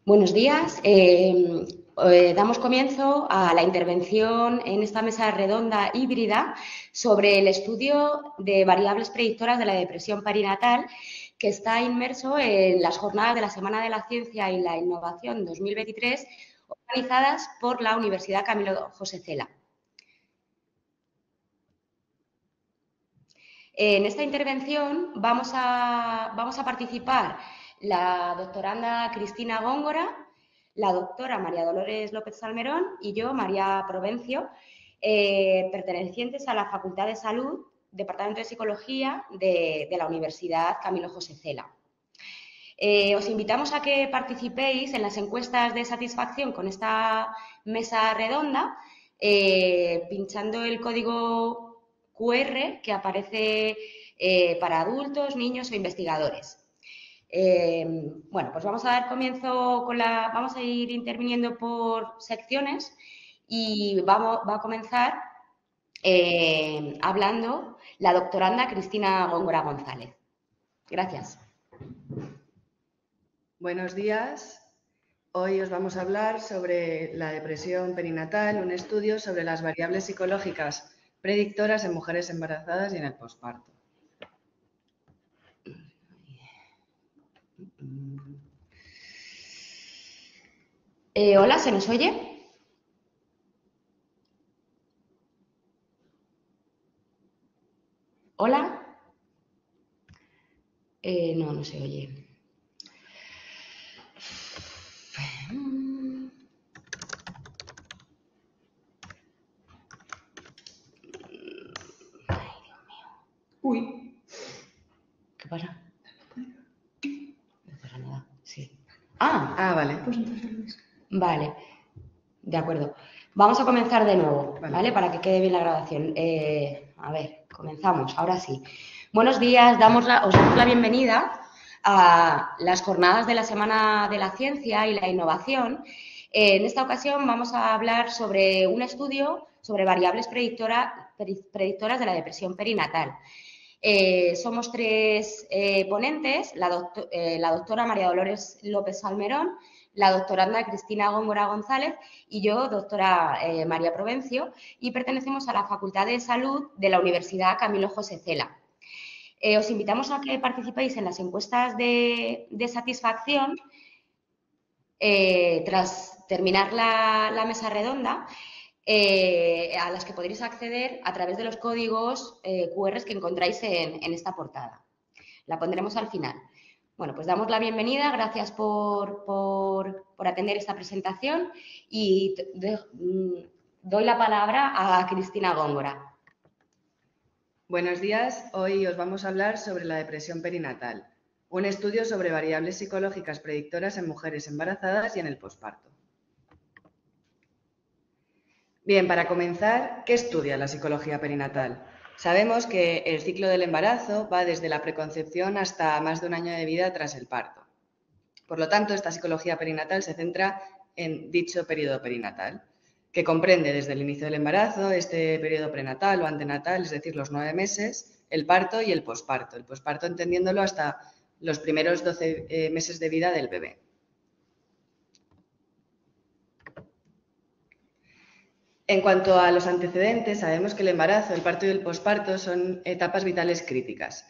Buenos días. Damos comienzo a la intervención en esta mesa redonda híbrida sobre el estudio de variables predictoras de la depresión perinatal que está inmerso en las jornadas de la Semana de la Ciencia y la Innovación 2023 organizadas por la Universidad Camilo José Cela. En esta intervención vamos a participar la doctoranda Cristina Góngora, la doctora María Dolores López Salmerón y yo, María Provencio, pertenecientes a la Facultad de Salud, Departamento de Psicología de la Universidad Camilo José Cela. Os invitamos a que participéis en las encuestas de satisfacción con esta mesa redonda, pinchando el código QR que aparece para adultos, niños o investigadores. Bueno, pues vamos a dar comienzo vamos a ir interviniendo por secciones y va a comenzar hablando la doctoranda Cristina Góngora González. Gracias. Buenos días. Hoy os vamos a hablar sobre la depresión perinatal, un estudio sobre las variables psicológicas predictoras en mujeres embarazadas y en el posparto. Hola, ¿se nos oye? ¿Hola? No se oye. Uy. ¿Qué pasa? No pasa nada, sí. Vale. Pues entonces Vale, de acuerdo. Vamos a comenzar de nuevo, ¿vale? Para que quede bien la grabación. A ver, comenzamos, ahora sí. Buenos días, os damos la bienvenida a las jornadas de la Semana de la Ciencia y la Innovación. En esta ocasión vamos a hablar sobre un estudio sobre variables predictoras de la depresión perinatal. Somos tres ponentes, la doctora María Dolores López Salmerón, la doctoranda Cristina Góngora González y yo, doctora María Provencio, y pertenecemos a la Facultad de Salud de la Universidad Camilo José Cela. Os invitamos a que participéis en las encuestas de satisfacción tras terminar la mesa redonda, a las que podréis acceder a través de los códigos QR que encontráis en esta portada. La pondremos al final. Bueno, pues damos la bienvenida, gracias por atender esta presentación y doy la palabra a Cristina Góngora. Buenos días, hoy os vamos a hablar sobre la depresión perinatal, un estudio sobre variables psicológicas predictoras en mujeres embarazadas y en el posparto. Bien, para comenzar, ¿qué estudia la psicología perinatal? Sabemos que el ciclo del embarazo va desde la preconcepción hasta más de un año de vida tras el parto. Por lo tanto, esta psicología perinatal se centra en dicho periodo perinatal, que comprende desde el inicio del embarazo, este periodo prenatal o antenatal, es decir, los 9 meses, el parto y el posparto. El posparto entendiéndolo hasta los primeros 12 meses de vida del bebé. En cuanto a los antecedentes, sabemos que el embarazo, el parto y el posparto son etapas vitales críticas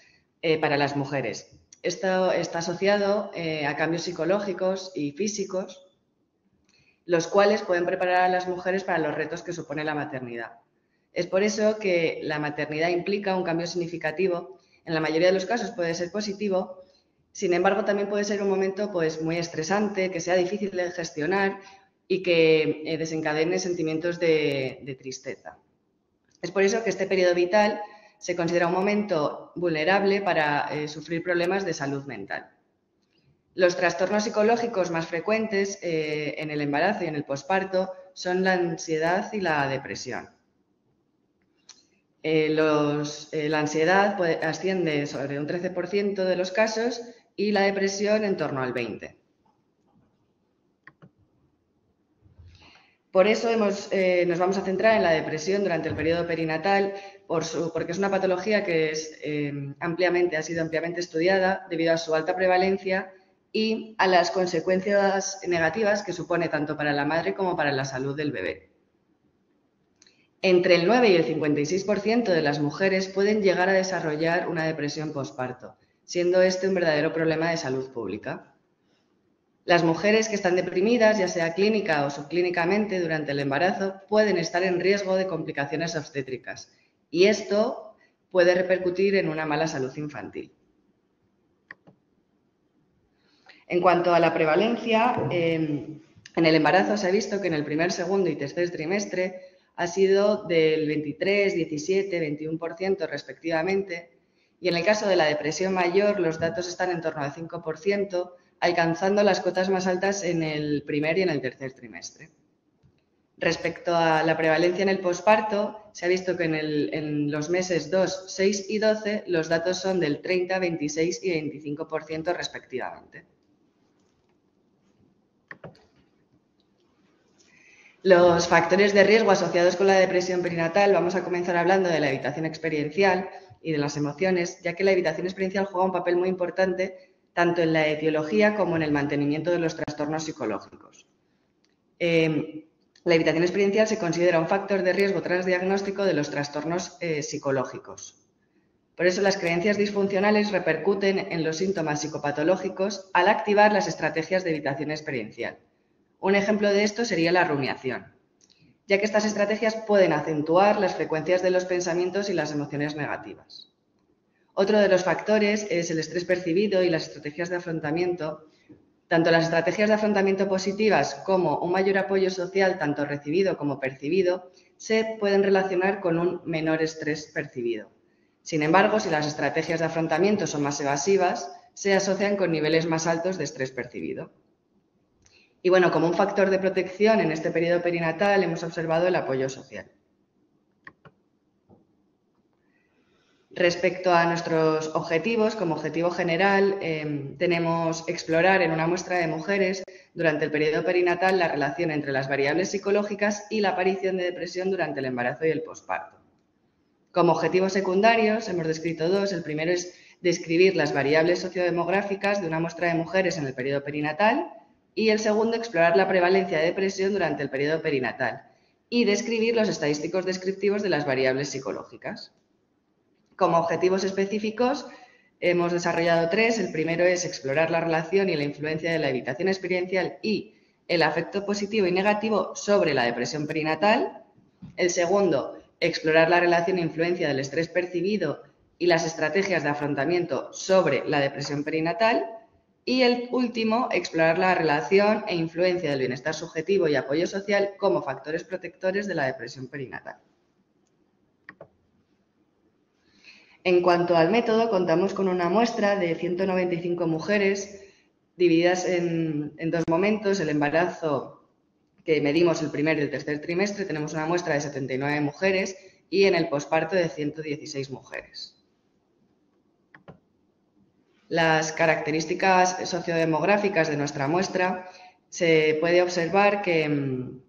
para las mujeres. Esto está asociado a cambios psicológicos y físicos, los cuales pueden preparar a las mujeres para los retos que supone la maternidad. Es por eso que la maternidad implica un cambio significativo. En la mayoría de los casos puede ser positivo, sin embargo también puede ser un momento muy estresante, que sea difícil de gestionar y que desencadene sentimientos de tristeza. Es por eso que este periodo vital se considera un momento vulnerable para sufrir problemas de salud mental. Los trastornos psicológicos más frecuentes en el embarazo y en el posparto son la ansiedad y la depresión. La ansiedad asciende sobre un 13% de los casos y la depresión en torno al 20%. Por eso nos vamos a centrar en la depresión durante el periodo perinatal, porque es una patología que ha sido ampliamente estudiada debido a su alta prevalencia y a las consecuencias negativas que supone tanto para la madre como para la salud del bebé. Entre el 9 y el 56% de las mujeres pueden llegar a desarrollar una depresión posparto, siendo este un verdadero problema de salud pública. Las mujeres que están deprimidas, ya sea clínica o subclínicamente durante el embarazo, pueden estar en riesgo de complicaciones obstétricas y esto puede repercutir en una mala salud infantil. En cuanto a la prevalencia, en el embarazo se ha visto que en el primer, segundo y tercer trimestre ha sido del 23, 17, 21% respectivamente, y en el caso de la depresión mayor los datos están en torno al 5%, alcanzando las cotas más altas en el primer y en el tercer trimestre. Respecto a la prevalencia en el posparto, se ha visto que en los meses 2, 6 y 12 los datos son del 30, 26 y 25% respectivamente. Los factores de riesgo asociados con la depresión perinatal, vamos a comenzar hablando de la evitación experiencial y de las emociones, ya que la evitación experiencial juega un papel muy importante tanto en la etiología como en el mantenimiento de los trastornos psicológicos. La evitación experiencial se considera un factor de riesgo transdiagnóstico de los trastornos psicológicos. Por eso las creencias disfuncionales repercuten en los síntomas psicopatológicos al activar las estrategias de evitación experiencial. Un ejemplo de esto sería la rumiación, ya que estas estrategias pueden acentuar las frecuencias de los pensamientos y las emociones negativas. Otro de los factores es el estrés percibido y las estrategias de afrontamiento. Tanto las estrategias de afrontamiento positivas como un mayor apoyo social, tanto recibido como percibido, se pueden relacionar con un menor estrés percibido. Sin embargo, si las estrategias de afrontamiento son más evasivas, se asocian con niveles más altos de estrés percibido. Y bueno, como un factor de protección en este periodo perinatal hemos observado el apoyo social. Respecto a nuestros objetivos, como objetivo general, tenemos explorar en una muestra de mujeres durante el periodo perinatal la relación entre las variables psicológicas y la aparición de depresión durante el embarazo y el posparto. Como objetivos secundarios hemos descrito dos. El primero es describir las variables sociodemográficas de una muestra de mujeres en el periodo perinatal y el segundo, explorar la prevalencia de depresión durante el periodo perinatal y describir los estadísticos descriptivos de las variables psicológicas. Como objetivos específicos hemos desarrollado tres. El primero es explorar la relación y la influencia de la evitación experiencial y el afecto positivo y negativo sobre la depresión perinatal. El segundo, explorar la relación e influencia del estrés percibido y las estrategias de afrontamiento sobre la depresión perinatal. Y el último, explorar la relación e influencia del bienestar subjetivo y apoyo social como factores protectores de la depresión perinatal. En cuanto al método, contamos con una muestra de 195 mujeres divididas en dos momentos. El embarazo que medimos el primer y el tercer trimestre, tenemos una muestra de 79 mujeres y en el posparto de 116 mujeres. Las características sociodemográficas de nuestra muestra, se puede observar que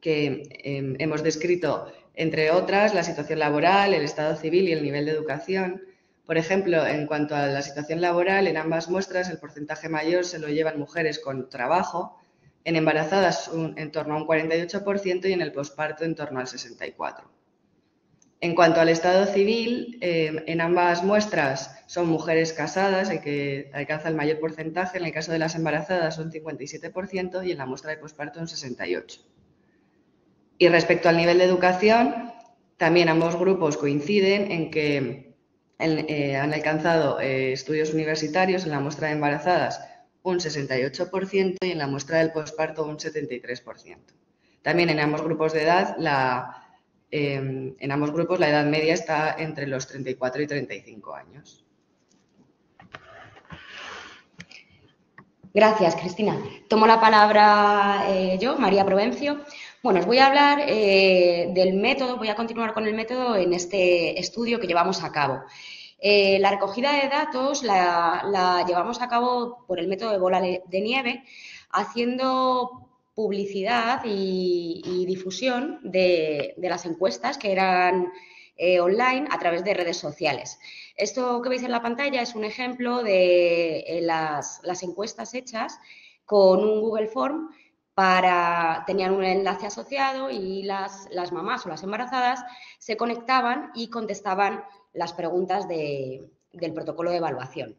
hemos descrito, entre otras, la situación laboral, el estado civil y el nivel de educación. Por ejemplo, en cuanto a la situación laboral, en ambas muestras el porcentaje mayor se lo llevan mujeres con trabajo, en embarazadas en torno a un 48% y en el posparto en torno al 64%. En cuanto al estado civil, en ambas muestras son mujeres casadas, el que alcanza el mayor porcentaje. En el caso de las embarazadas un 57% y en la muestra de posparto un 68%. Y respecto al nivel de educación, también ambos grupos coinciden en que han alcanzado estudios universitarios, en la muestra de embarazadas un 68% y en la muestra del posparto un 73%. También en ambos grupos de edad, la edad media está entre los 34 y 35 años. Gracias, Cristina. Tomo la palabra yo, María Provencio. Bueno, os voy a hablar del método, voy a continuar con el método en este estudio que llevamos a cabo. La recogida de datos la llevamos a cabo por el método de bola de nieve, haciendo publicidad y difusión de las encuestas que eran online a través de redes sociales. Esto que veis en la pantalla es un ejemplo de las encuestas hechas con un Google Form tenían un enlace asociado y las mamás o las embarazadas se conectaban y contestaban las preguntas del protocolo de evaluación.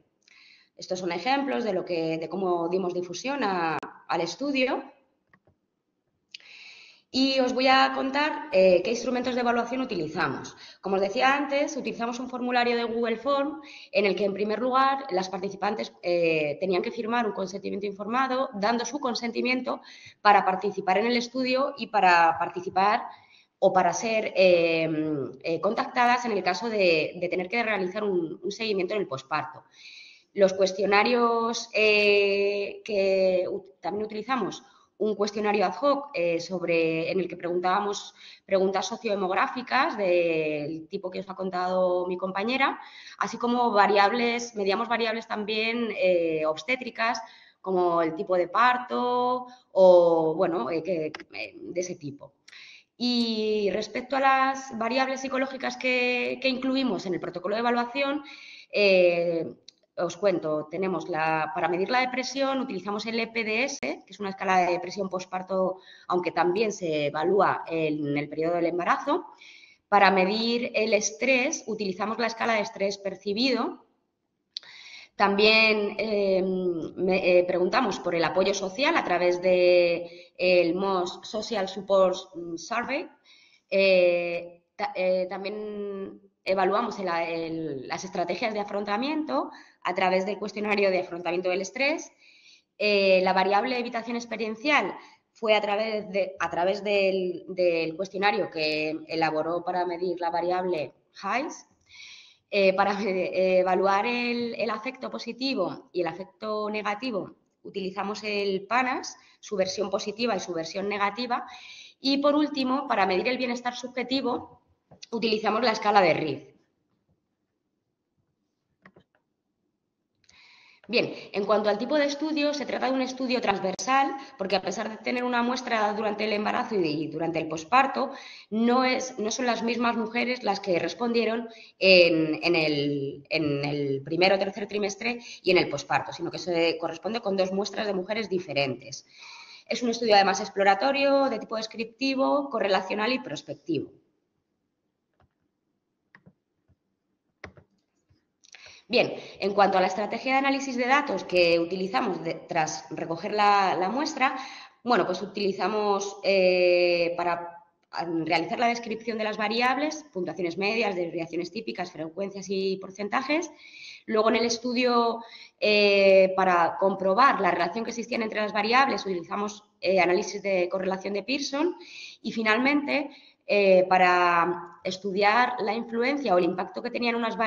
Estos son ejemplos de cómo dimos difusión al estudio. Y os voy a contar qué instrumentos de evaluación utilizamos. Como os decía antes, utilizamos un formulario de Google Form en el que, en primer lugar, las participantes tenían que firmar un consentimiento informado, dando su consentimiento para participar en el estudio y para participar o para ser contactadas en el caso de tener que realizar un seguimiento en el posparto. Los cuestionarios que también utilizamos, un cuestionario ad hoc en el que preguntábamos preguntas sociodemográficas del tipo que os ha contado mi compañera, así como medíamos variables también obstétricas, como el tipo de parto o, bueno, de ese tipo. Y respecto a las variables psicológicas que incluimos en el protocolo de evaluación, os cuento, para medir la depresión utilizamos el EPDS, que es una escala de depresión postparto, aunque también se evalúa en el periodo del embarazo. Para medir el estrés utilizamos la escala de estrés percibido. También preguntamos por el apoyo social a través del MOS Social Support Survey. También evaluamos las estrategias de afrontamiento a través del cuestionario de afrontamiento del estrés. La variable de evitación experiencial fue a través del cuestionario que elaboró para medir la variable HICE. Para evaluar el afecto positivo y el afecto negativo utilizamos el PANAS, su versión positiva y su versión negativa. Y por último, para medir el bienestar subjetivo, utilizamos la escala de Reid. Bien, en cuanto al tipo de estudio, se trata de un estudio transversal porque, a pesar de tener una muestra durante el embarazo y durante el posparto, no son las mismas mujeres las que respondieron en el primer o tercer trimestre y en el posparto, sino que se corresponde con dos muestras de mujeres diferentes. Es un estudio además exploratorio, de tipo descriptivo, correlacional y prospectivo. Bien, en cuanto a la estrategia de análisis de datos que utilizamos tras recoger la muestra, bueno, pues utilizamos para realizar la descripción de las variables, puntuaciones medias, desviaciones típicas, frecuencias y porcentajes. Luego, en el estudio, para comprobar la relación que existía entre las variables, utilizamos análisis de correlación de Pearson. Y, finalmente, para estudiar la influencia o el impacto que tenían las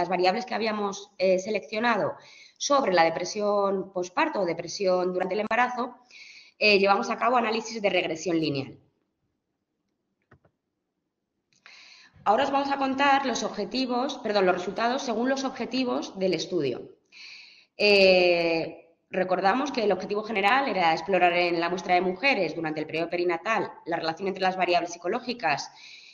variables que habíamos seleccionado sobre la depresión posparto o depresión durante el embarazo, llevamos a cabo análisis de regresión lineal. Ahora os vamos a contar los resultados según los objetivos del estudio. Recordamos que el objetivo general era explorar en la muestra de mujeres durante el periodo perinatal la relación entre las variables psicológicas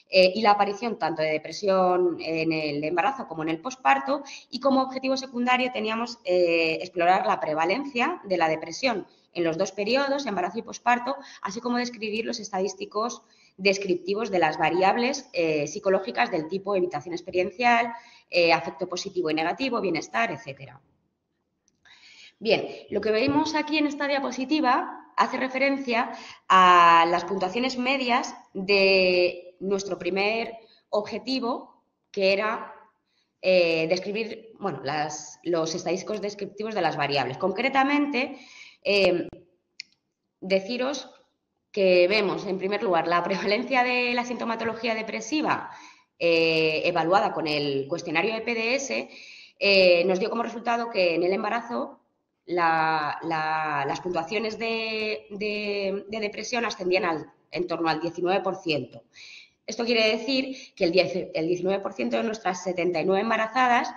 y la aparición tanto de depresión en el embarazo como en el posparto, y como objetivo secundario teníamos explorar la prevalencia de la depresión en los dos periodos, embarazo y posparto, así como describir los estadísticos descriptivos de las variables psicológicas del tipo evitación experiencial, afecto positivo y negativo, bienestar, etcétera. Bien, lo que vemos aquí en esta diapositiva hace referencia a las puntuaciones medias de nuestro primer objetivo, que era describir los estadísticos descriptivos de las variables. Concretamente, deciros que vemos, en primer lugar, la prevalencia de la sintomatología depresiva evaluada con el cuestionario EPDS, nos dio como resultado que en el embarazo las puntuaciones de depresión ascendían en torno al 19%. Esto quiere decir que el 19% de nuestras 79 embarazadas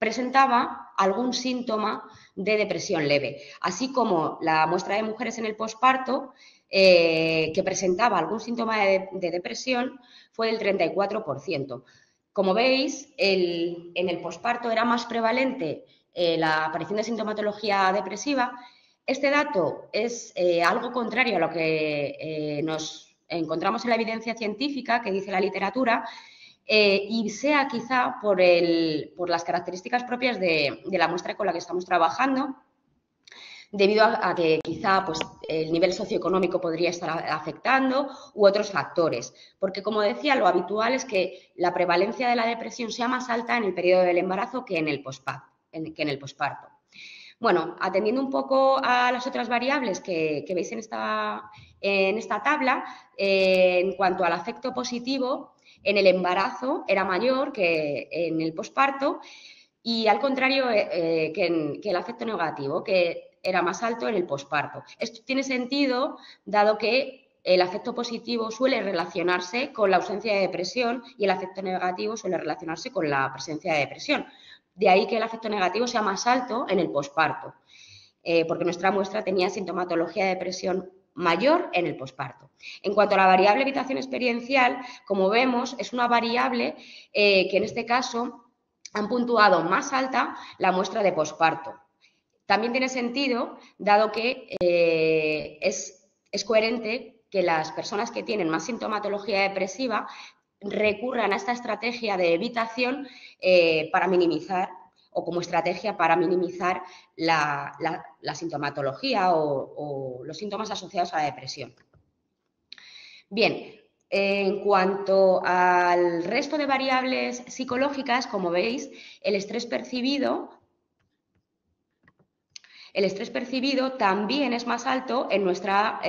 presentaba algún síntoma de depresión leve, así como la muestra de mujeres en el posparto que presentaba algún síntoma de depresión fue del 34%. Como veis, en el posparto era más prevalente la aparición de sintomatología depresiva. Este dato es algo contrario a lo que nos encontramos en la evidencia científica que dice la literatura, y sea quizá por las características propias de la muestra con la que estamos trabajando, debido a que quizá pues, el nivel socioeconómico podría estar afectando u otros factores. Porque, como decía, lo habitual es que la prevalencia de la depresión sea más alta en el periodo del embarazo que en el posparto. Bueno, atendiendo un poco a las otras variables que veis en esta tabla, en cuanto al afecto positivo, en el embarazo era mayor que en el posparto y al contrario que el afecto negativo, que era más alto en el posparto. Esto tiene sentido dado que el afecto positivo suele relacionarse con la ausencia de depresión y el afecto negativo suele relacionarse con la presencia de depresión. De ahí que el afecto negativo sea más alto en el posparto, porque nuestra muestra tenía sintomatología de depresión mayor en el posparto. En cuanto a la variable evitación experiencial, como vemos, es una variable que en este caso han puntuado más alta la muestra de posparto. También tiene sentido, dado que es coherente que las personas que tienen más sintomatología depresiva recurran a esta estrategia de evitación para minimizar o como estrategia para minimizar la sintomatología o los síntomas asociados a la depresión. Bien, en cuanto al resto de variables psicológicas, como veis, el estrés percibido también es más alto en nuestra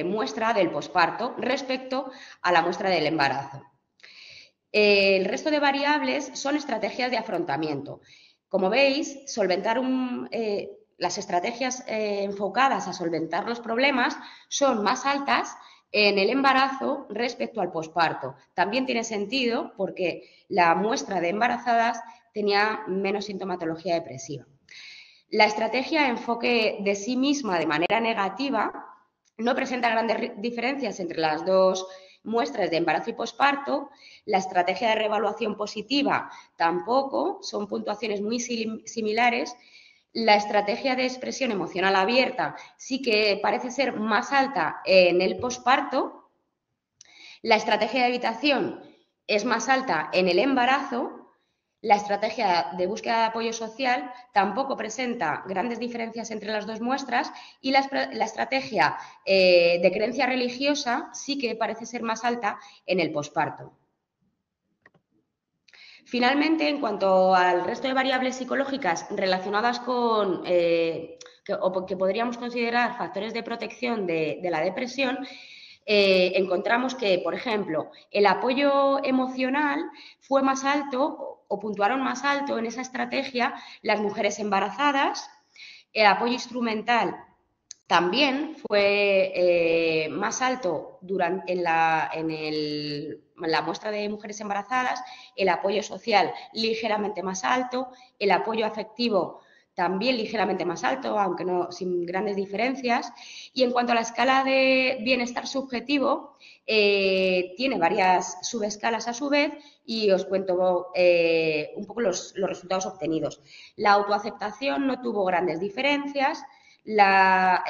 muestra del posparto respecto a la muestra del embarazo. El resto de variables son estrategias de afrontamiento. Como veis, las estrategias enfocadas a solventar los problemas son más altas en el embarazo respecto al posparto. También tiene sentido porque la muestra de embarazadas tenía menos sintomatología depresiva. La estrategia de enfoque de sí misma de manera negativa no presenta grandes diferencias entre las dos muestras de embarazo y posparto. La estrategia de reevaluación positiva tampoco, son puntuaciones muy similares. La estrategia de expresión emocional abierta sí que parece ser más alta en el posparto. La estrategia de evitación es más alta en el embarazo. La estrategia de búsqueda de apoyo social tampoco presenta grandes diferencias entre las dos muestras y la estrategia de creencia religiosa sí que parece ser más alta en el posparto. Finalmente, en cuanto al resto de variables psicológicas relacionadas con que podríamos considerar factores de protección de la depresión, encontramos que, por ejemplo, el apoyo emocional fue más alto o puntuaron más alto en esa estrategia las mujeres embarazadas. El apoyo instrumental también fue más alto en la muestra de mujeres embarazadas, el apoyo social ligeramente más alto, el apoyo afectivo también ligeramente más alto, aunque no sin grandes diferencias. Y en cuanto a la escala de bienestar subjetivo, tiene varias subescalas a su vez y os cuento un poco los resultados obtenidos. La autoaceptación no tuvo grandes diferencias. Las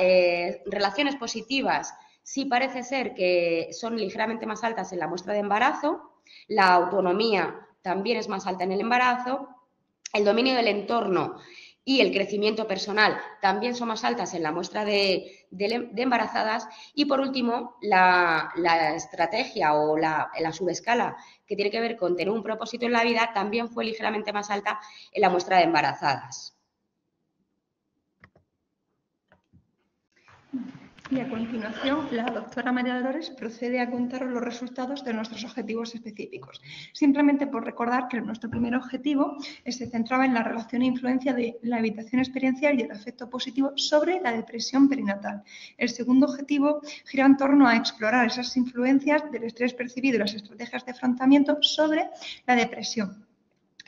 relaciones positivas sí parece ser que son ligeramente más altas en la muestra de embarazo. La autonomía también es más alta en el embarazo. El dominio del entorno y el crecimiento personal también son más altas en la muestra de embarazadas. Y por último, la estrategia o la subescala que tiene que ver con tener un propósito en la vida también fue ligeramente más alta en la muestra de embarazadas. Y a continuación, la doctora María Dolores procede a contaros los resultados de nuestros objetivos específicos. Simplemente por recordar que nuestro primer objetivo se centraba en la relación e influencia de la evitación experiencial y el afecto positivo sobre la depresión perinatal. El segundo objetivo gira en torno a explorar esas influencias del estrés percibido y las estrategias de afrontamiento sobre la depresión.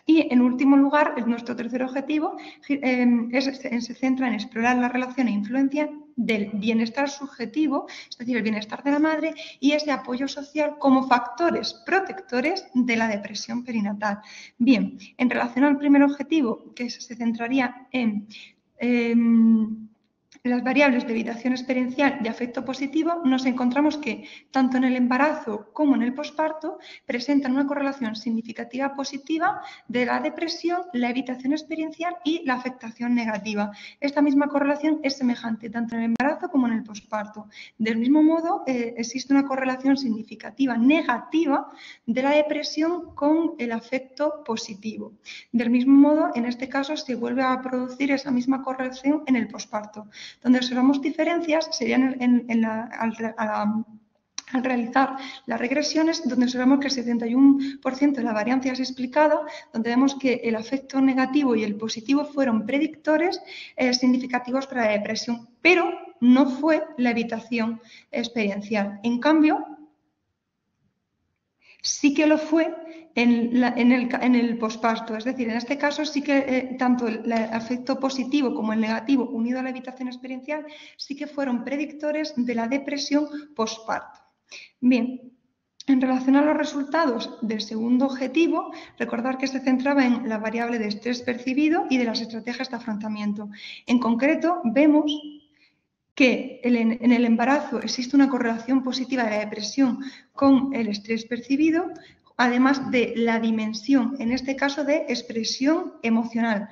Y, en último lugar, nuestro tercer objetivo se centra en explorar la relación e influencia del bienestar subjetivo, es decir, el bienestar de la madre, y ese apoyo social como factores protectores de la depresión perinatal. Bien, en relación al primer objetivo, que se centraría en las variables de evitación experiencial y afecto positivo, nos encontramos que tanto en el embarazo como en el posparto presentan una correlación significativa positiva de la depresión, la evitación experiencial y la afectación negativa. Esta misma correlación es semejante tanto en el embarazo como en el posparto. Del mismo modo, existe una correlación significativa negativa de la depresión con el afecto positivo. Del mismo modo, en este caso, se vuelve a producir esa misma correlación en el posparto. Donde observamos diferencias serían al realizar las regresiones, donde observamos que el 71% de la varianza es explicada, donde vemos que el afecto negativo y el positivo fueron predictores significativos para la depresión, pero no fue la evitación experiencial. En cambio, sí que lo fue en el posparto, es decir, en este caso sí que tanto el afecto positivo como el negativo unido a la evitación experiencial sí que fueron predictores de la depresión posparto. Bien, en relación a los resultados del segundo objetivo, recordar que se centraba en la variable de estrés percibido y de las estrategias de afrontamiento. En concreto, vemos que en el embarazo existe una correlación positiva de la depresión con el estrés percibido, además de la dimensión, en este caso de expresión emocional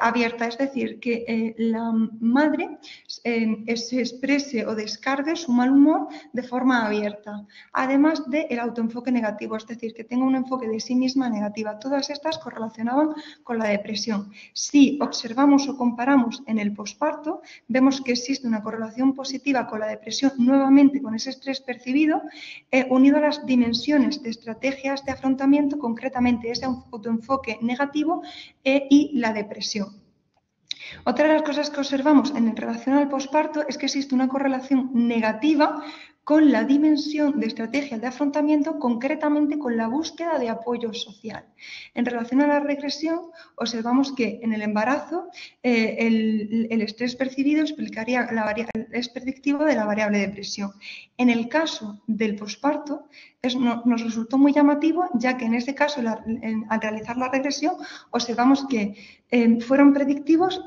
abierta, es decir, que la madre se exprese o descargue su mal humor de forma abierta, además del autoenfoque negativo, es decir, que tenga un enfoque de sí misma negativa. Todas estas correlacionaban con la depresión. Si observamos o comparamos en el posparto, vemos que existe una correlación positiva con la depresión, nuevamente con ese estrés percibido, unido a las dimensiones de estrategia de afrontamiento, concretamente ese autoenfoque negativo y la depresión. Otra de las cosas que observamos en relación al posparto es que existe una correlación negativa con la dimensión de estrategia de afrontamiento, concretamente con la búsqueda de apoyo social. En relación a la regresión, observamos que en el embarazo el estrés percibido es predictivo de la variable depresión. En el caso del posparto, nos resultó muy llamativo, ya que en este caso, al realizar la regresión, observamos que fueron predictivos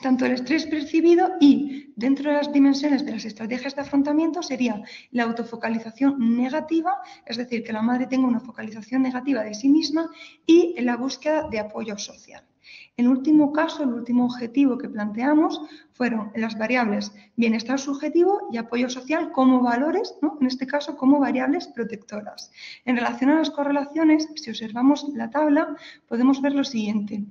tanto el estrés percibido y, dentro de las dimensiones de las estrategias de afrontamiento, sería la autofocalización negativa, es decir, que la madre tenga una focalización negativa de sí misma, y la búsqueda de apoyo social. En último caso, el último objetivo que planteamos fueron las variables bienestar subjetivo y apoyo social como valores, ¿no? En este caso como variables protectoras. En relación a las correlaciones, si observamos la tabla, podemos ver lo siguiente.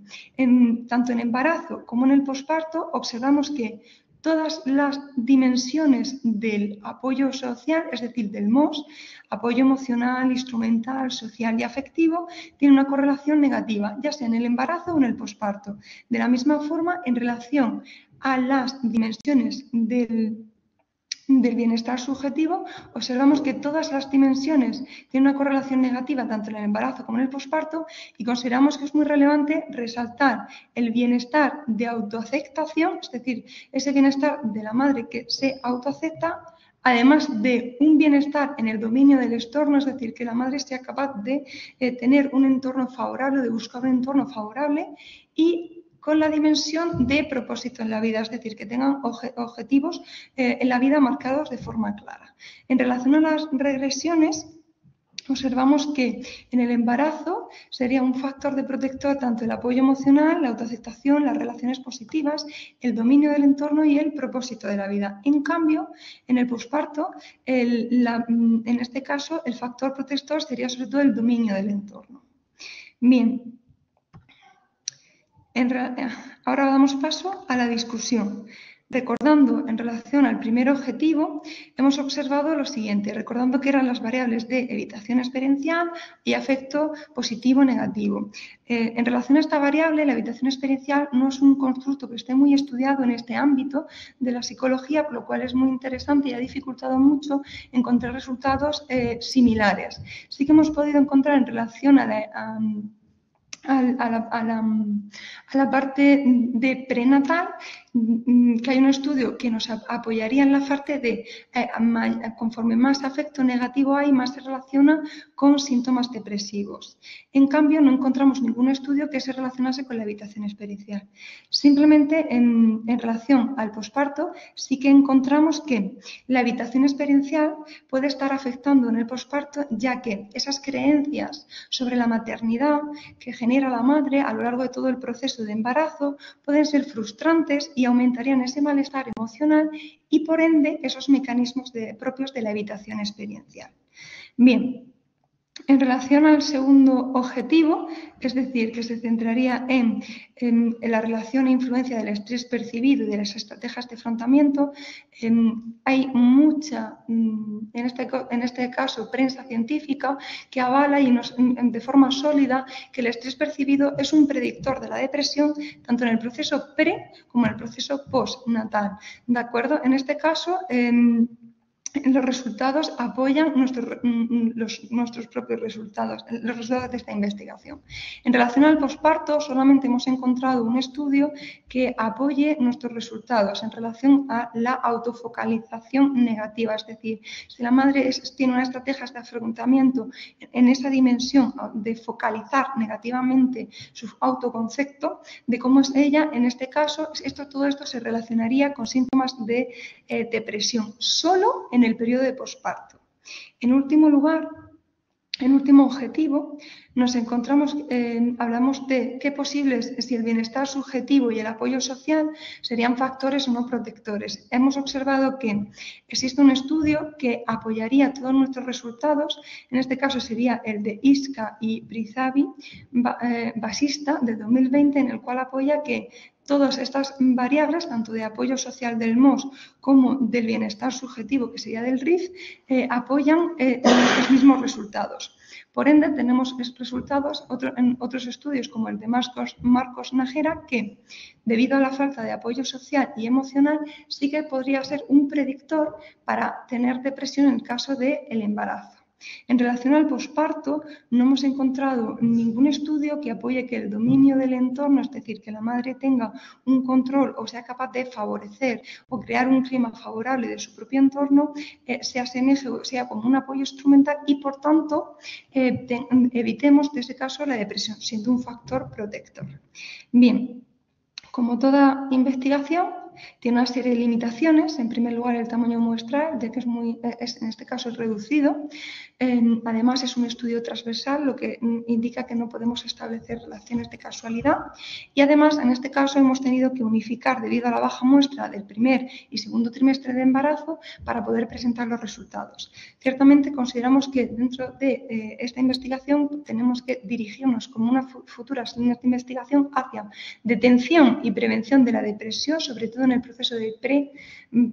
Tanto en embarazo como en el posparto observamos que todas las dimensiones del apoyo social, es decir, del MOS, apoyo emocional, instrumental, social y afectivo, tienen una correlación negativa, ya sea en el embarazo o en el posparto. De la misma forma, en relación a las dimensiones del bienestar subjetivo, observamos que todas las dimensiones tienen una correlación negativa tanto en el embarazo como en el posparto, y consideramos que es muy relevante resaltar el bienestar de autoaceptación, es decir, ese bienestar de la madre que se autoacepta, además de un bienestar en el dominio del entorno, es decir, que la madre sea capaz de tener un entorno favorable, de buscar un entorno favorable, y con la dimensión de propósito en la vida, es decir, que tengan objetivos en la vida marcados de forma clara. En relación a las regresiones, observamos que en el embarazo sería un factor de protector tanto el apoyo emocional, la autoaceptación, las relaciones positivas, el dominio del entorno y el propósito de la vida. En cambio, en el posparto, en este caso, el factor protector sería sobre todo el dominio del entorno. Bien. Ahora damos paso a la discusión. Recordando en relación al primer objetivo, hemos observado lo siguiente, recordando que eran las variables de evitación experiencial y afecto positivo-negativo. En relación a esta variable, la evitación experiencial no es un constructo que esté muy estudiado en este ámbito de la psicología, por lo cual es muy interesante y ha dificultado mucho encontrar resultados similares. Sí que hemos podido encontrar en relación a a la parte de prenatal, que hay un estudio que nos apoyaría en la parte de conforme más afecto negativo hay, más se relaciona con síntomas depresivos. En cambio, no encontramos ningún estudio que se relacionase con la evitación experiencial. Simplemente en relación al posparto, sí que encontramos que la evitación experiencial puede estar afectando en el posparto, ya que esas creencias sobre la maternidad que genera la madre a lo largo de todo el proceso de embarazo pueden ser frustrantes y aumentarían ese malestar emocional y, por ende, esos mecanismos propios de la evitación experiencial. Bien. En relación al segundo objetivo, es decir, que se centraría en la relación e influencia del estrés percibido y de las estrategias de afrontamiento, hay mucha, en este caso, prensa científica que avala de forma sólida que el estrés percibido es un predictor de la depresión tanto en el proceso pre como en el proceso postnatal. ¿De acuerdo? En este caso, los resultados apoyan nuestros propios resultados, los resultados de esta investigación. En relación al posparto, solamente hemos encontrado un estudio que apoye nuestros resultados en relación a la autofocalización negativa, es decir, si la madre tiene una estrategia de afrontamiento en esa dimensión de focalizar negativamente su autoconcepto, de cómo es ella, en este caso, todo esto se relacionaría con síntomas de depresión, solo en el periodo de posparto. En último lugar, en último objetivo, nos encontramos, hablamos de qué posibles, si el bienestar subjetivo y el apoyo social serían factores o no protectores. Hemos observado que existe un estudio que apoyaría todos nuestros resultados, en este caso sería el de Iska y Brizavi, Basista, de 2020, en el cual apoya que todas estas variables, tanto de apoyo social del MOS como del bienestar subjetivo, que sería del RIF, apoyan estos mismos resultados. Por ende, tenemos resultados en otros estudios, como el de Marcos Nájera, que, debido a la falta de apoyo social y emocional, sí que podría ser un predictor para tener depresión en el caso del embarazo. En relación al posparto, no hemos encontrado ningún estudio que apoye que el dominio del entorno, es decir, que la madre tenga un control o sea capaz de favorecer o crear un clima favorable de su propio entorno, se asemeje o sea como un apoyo instrumental y, por tanto, evitemos de ese caso la depresión, siendo un factor protector. Bien, como toda investigación, tiene una serie de limitaciones. En primer lugar, el tamaño muestral, de que en este caso es reducido. Además, es un estudio transversal, lo que indica que no podemos establecer relaciones de casualidad. Y además, en este caso, hemos tenido que unificar debido a la baja muestra del primer y segundo trimestre de embarazo para poder presentar los resultados. Ciertamente, consideramos que dentro de esta investigación tenemos que dirigirnos como unas futuras líneas de investigación hacia detención y prevención de la depresión, sobre todo en el proceso de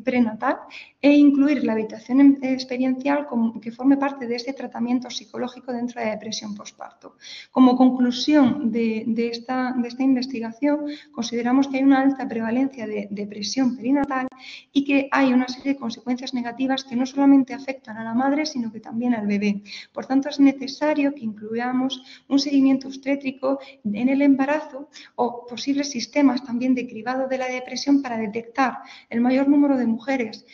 prenatal, e incluir la evitación experiencial que forme parte de ese tratamiento psicológico dentro de la depresión posparto. Como conclusión de esta investigación, consideramos que hay una alta prevalencia de depresión perinatal y que hay una serie de consecuencias negativas que no solamente afectan a la madre, sino que también al bebé. Por tanto, es necesario que incluyamos un seguimiento obstétrico en el embarazo o posibles sistemas también de cribado de la depresión para detectar el mayor número de mujeres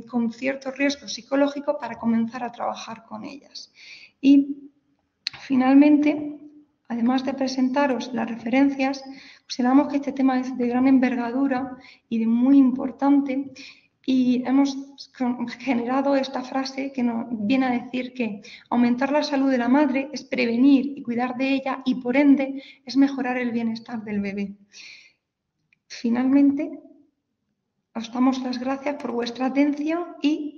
con cierto riesgo psicológico para comenzar a trabajar con ellas. Y finalmente, además de presentaros las referencias, consideramos que este tema es de gran envergadura y de muy importante, y hemos generado esta frase que nos viene a decir que aumentar la salud de la madre es prevenir y cuidar de ella y, por ende, es mejorar el bienestar del bebé. Finalmente, os damos las gracias por vuestra atención y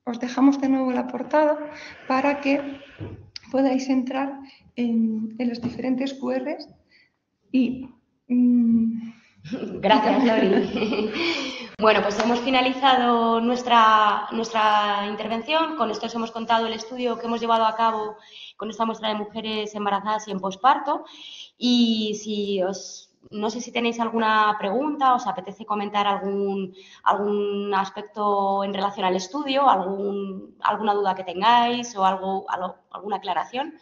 os dejamos de nuevo la portada para que podáis entrar en los diferentes QRs y... Gracias, Lori. Bueno, pues hemos finalizado nuestra intervención. Con esto os hemos contado el estudio que hemos llevado a cabo con esta muestra de mujeres embarazadas y en posparto. Y no sé si tenéis alguna pregunta, os apetece comentar algún aspecto en relación al estudio, alguna duda que tengáis o alguna aclaración.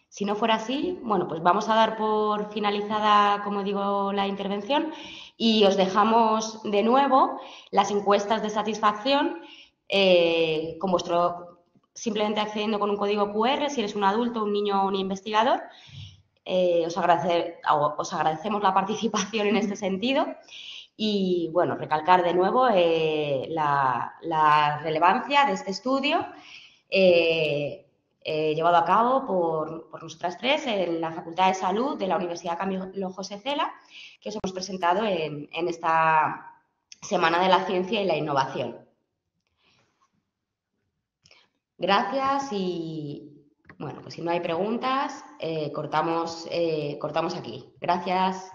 Si no fuera así, bueno, pues vamos a dar por finalizada, como digo, la intervención y os dejamos de nuevo las encuestas de satisfacción con simplemente accediendo con un código QR, si eres un adulto, un niño o un investigador. Os agradecemos la participación en este sentido y, bueno, recalcar de nuevo la relevancia de este estudio llevado a cabo por nosotras tres en la Facultad de Salud de la Universidad Camilo José Cela, que os hemos presentado en esta Semana de la Ciencia y la Innovación. Gracias y, bueno, pues si no hay preguntas, cortamos aquí. Gracias.